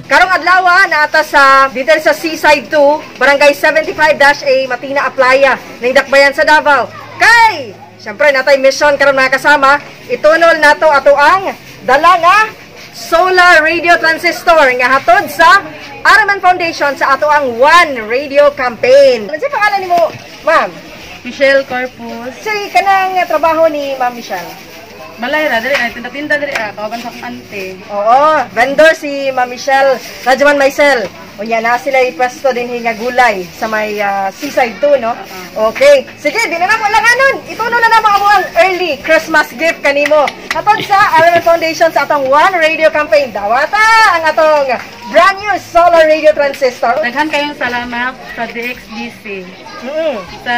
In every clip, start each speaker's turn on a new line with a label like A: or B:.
A: Karong adlaw na ata sa dito sa Seaside 2, Barangay 75-A, Matina Aplaya, ning dakbayan sa Davao. Kay, syempre natay mission karon mga kasama, itunol nato ato ang dala nga solar radio transistor nga hatod sa Araman Foundation sa ato ang One Radio Campaign. Ano sa pangalan nimo, ma'am?
B: Michelle Corpus.
A: Say kanang trabaho ni Ma'am Michelle.
B: Balay ra diri ay tinda-tinda diri kawagan sa ante.
A: Oo, vendor si Ma'am Michelle, Rajaman Maisel. O yan na sila ipwesto din nga gulay sa may Seaside 2, no? Okay. Sige, di na mo langanon. Ituno na naman mo ang early Christmas gift kanimo. Hatod sa Araman Foundation sa atong One Radio Campaign. Dawata ang atong brand new solar radio transistor.
B: Daghan kayong salamat sa DXDC. Sa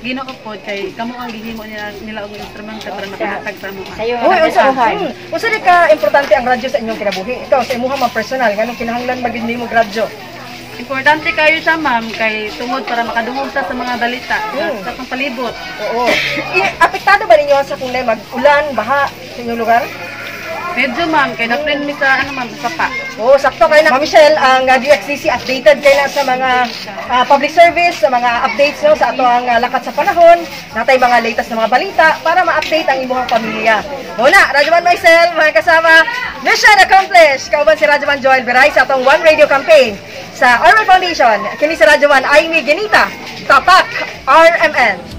B: Ginoo po kay kamo ang gihimo nila og instrumento para makahatag sa mga.
A: Uy, unsa di ka importante ang radyo sa inyong kinabuhi? Ikaw sa imong mga personal nganong kinahanglan magid nimo radyo?
B: Importante kayo siya, ma'am, kay tungod para makadungog sa mga balita sa pang palibot.
A: Oo. Apektado ba ninyo sa kung mag-ulan, baha sa inyong lugar?
B: Medyo, ma'am, kay na-friend mi sa ma'am, sa sapa.
A: Oo, sakto kayo na. Ma'am Michelle, ang DXDC updated kayo na sa mga public service, sa mga updates no, sa ato ang lakat sa panahon, natay mga latest na mga balita para ma-update ang inyong pamilya. Muna, Rajaman Maisel, mga kasama, mission accomplished! Kauban si Rajaman Joel Beray sa atong One Radio Campaign sa Araman Foundation. Kini si Rajaman Aimee Ginita, Tatak RMN.